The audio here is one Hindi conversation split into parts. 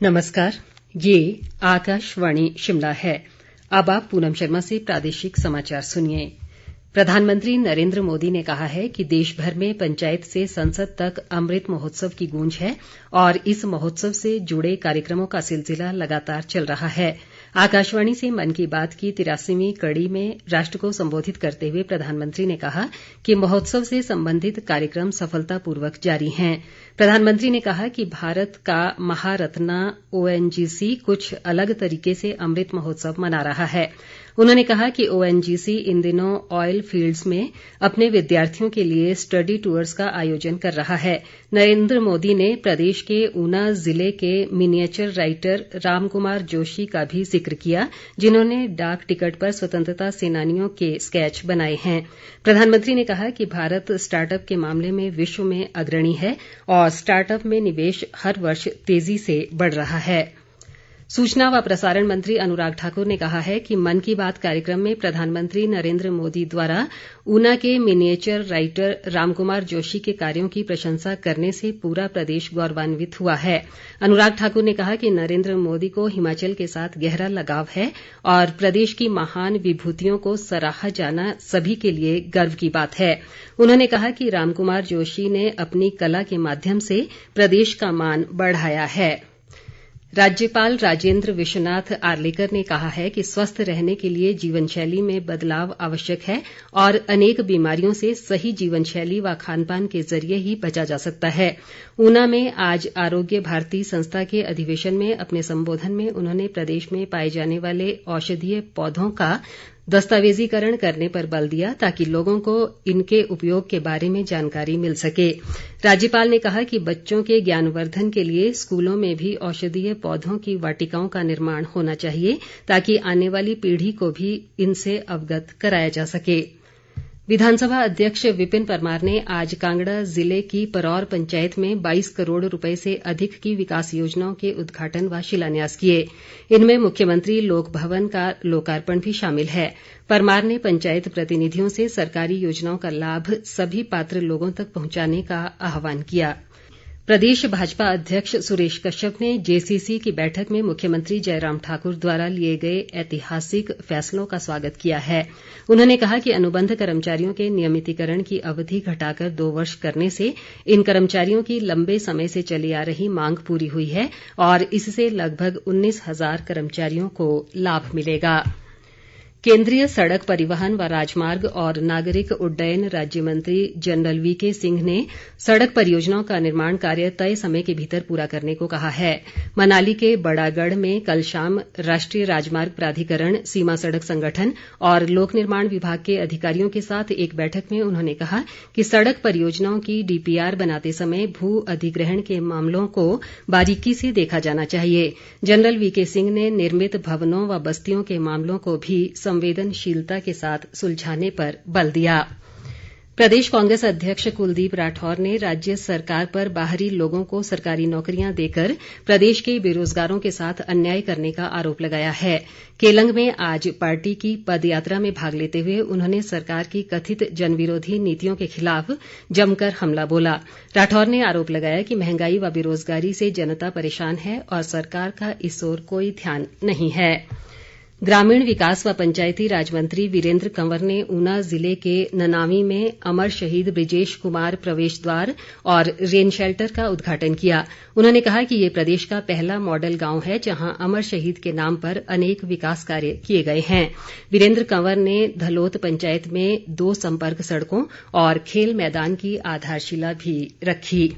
नमस्कार, ये आकाशवाणी शिमला है। अब आप पूनम शर्मा से प्रादेशिक समाचार सुनिए। प्रधानमंत्री नरेंद्र मोदी ने कहा है कि देश भर में पंचायत से संसद तक अमृत महोत्सव की गूंज है और इस महोत्सव से जुड़े कार्यक्रमों का सिलसिला लगातार चल रहा है। आकाशवाणी से मन की बात की 83वीं कड़ी में राष्ट्र को संबोधित करते हुए प्रधानमंत्री ने कहा कि महोत्सव से संबंधित कार्यक्रम सफलतापूर्वक जारी हैं। प्रधानमंत्री ने कहा कि भारत का महारत्ना ओएनजीसी कुछ अलग तरीके से अमृत महोत्सव मना रहा है। उन्होंने कहा कि ओएनजीसी इन दिनों ऑयल फील्ड्स में अपने विद्यार्थियों के लिए स्टडी टूर्स का आयोजन कर रहा है। नरेंद्र मोदी ने प्रदेश के ऊना जिले के मिनिएचर राइटर रामकुमार जोशी का भी जिक्र किया, जिन्होंने डाक टिकट पर स्वतंत्रता सेनानियों के स्केच बनाए हैं। प्रधानमंत्री ने कहा कि भारत स्टार्टअप के मामले में विश्व में अग्रणी है और स्टार्टअप में निवेश हर वर्ष तेजी से बढ़ रहा है। सूचना व प्रसारण मंत्री अनुराग ठाकुर ने कहा है कि मन की बात कार्यक्रम में प्रधानमंत्री नरेंद्र मोदी द्वारा ऊना के मिनिएचर राइटर रामकुमार जोशी के कार्यों की प्रशंसा करने से पूरा प्रदेश गौरवान्वित हुआ है। अनुराग ठाकुर ने कहा कि नरेंद्र मोदी को हिमाचल के साथ गहरा लगाव है और प्रदेश की महान विभूतियों को सराहा जाना सभी के लिए गर्व की बात है। उन्होंने कहा कि रामकुमार जोशी ने अपनी कला के माध्यम से प्रदेश का मान बढ़ाया है। राज्यपाल राजेंद्र विश्वनाथ आर्लेकर ने कहा है कि स्वस्थ रहने के लिए जीवन शैली में बदलाव आवश्यक है और अनेक बीमारियों से सही जीवन शैली व खानपान के जरिए ही बचा जा सकता है। ऊना में आज आरोग्य भारती संस्था के अधिवेशन में अपने संबोधन में उन्होंने प्रदेश में पाए जाने वाले औषधीय पौधों का दस्तावेजीकरण करने पर बल दिया ताकि लोगों को इनके उपयोग के बारे में जानकारी मिल सके। राज्यपाल ने कहा कि बच्चों के ज्ञानवर्धन के लिए स्कूलों में भी औषधीय पौधों की वाटिकाओं का निर्माण होना चाहिए ताकि आने वाली पीढ़ी को भी इनसे अवगत कराया जा सके। विधानसभा अध्यक्ष विपिन परमार ने आज कांगड़ा जिले की परौर पंचायत में 22 करोड़ रुपए से अधिक की विकास योजनाओं के उद्घाटन व शिलान्यास किए। इनमें मुख्यमंत्री लोक भवन का लोकार्पण भी शामिल है। परमार ने पंचायत प्रतिनिधियों से सरकारी योजनाओं का लाभ सभी पात्र लोगों तक पहुंचाने का आह्वान किया। प्रदेश भाजपा अध्यक्ष सुरेश कश्यप ने जेसीसी की बैठक में मुख्यमंत्री जयराम ठाकुर द्वारा लिए गए ऐतिहासिक फैसलों का स्वागत किया है। उन्होंने कहा कि अनुबंध कर्मचारियों के नियमितीकरण की अवधि घटाकर 2 वर्ष करने से इन कर्मचारियों की लंबे समय से चली आ रही मांग पूरी हुई है और इससे लगभग 19,000 कर्मचारियों को लाभ मिलेगा। केंद्रीय सड़क परिवहन व राजमार्ग और नागरिक उड्डयन राज्य मंत्री जनरल वीके सिंह ने सड़क परियोजनाओं का निर्माण कार्य तय समय के भीतर पूरा करने को कहा है। मनाली के बड़ागढ़ में कल शाम राष्ट्रीय राजमार्ग प्राधिकरण, सीमा सड़क संगठन और लोक निर्माण विभाग के अधिकारियों के साथ एक बैठक में उन्होंने कहा कि सड़क परियोजनाओं की डीपीआर बनाते समय भू अधिग्रहण के मामलों को बारीकी से देखा जाना चाहिए। जनरल वीके सिंह ने निर्मित भवनों व बस्तियों के मामलों को भी संवेदनशीलता के साथ सुलझाने पर बल दिया। प्रदेश कांग्रेस अध्यक्ष कुलदीप राठौर ने राज्य सरकार पर बाहरी लोगों को सरकारी नौकरियां देकर प्रदेश के बेरोजगारों के साथ अन्याय करने का आरोप लगाया है। केलंग में आज पार्टी की पदयात्रा में भाग लेते हुए उन्होंने सरकार की कथित जनविरोधी नीतियों के खिलाफ जमकर हमला बोला। राठौर ने आरोप लगाया कि महंगाई व बेरोजगारी से जनता परेशान है और सरकार का इस ओर कोई ध्यान नहीं है। ग्रामीण विकास व पंचायती राज मंत्री वीरेंद्र कंवर ने ऊना जिले के ननावीं में अमर शहीद बृजेश कुमार प्रवेश द्वार और रेन शेल्टर का उद्घाटन किया। उन्होंने कहा कि ये प्रदेश का पहला मॉडल गांव है जहां अमर शहीद के नाम पर अनेक विकास कार्य किए गए हैं। वीरेंद्र कंवर ने धलोत पंचायत में 2 संपर्क सड़कों और खेल मैदान की आधारशिला भी रखी।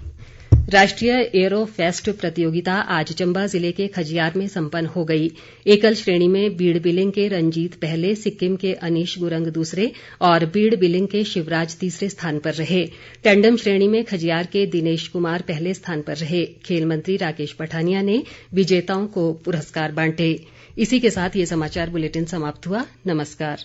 राष्ट्रीय एयरो फेस्ट प्रतियोगिता आज चंबा जिले के खजियार में संपन्न हो गई। एकल श्रेणी में बीड़ बिलिंग के रंजीत पहले, सिक्किम के अनीश गुरंग दूसरे और बीड़ बिलिंग के शिवराज तीसरे स्थान पर रहे। टैंडम श्रेणी में खजियार के दिनेश कुमार पहले स्थान पर रहे। खेल मंत्री राकेश पठानिया ने विजेताओं को पुरस्कार बांटे। इसी के साथ ये समाचार बुलेटिन समाप्त हुआ। नमस्कार।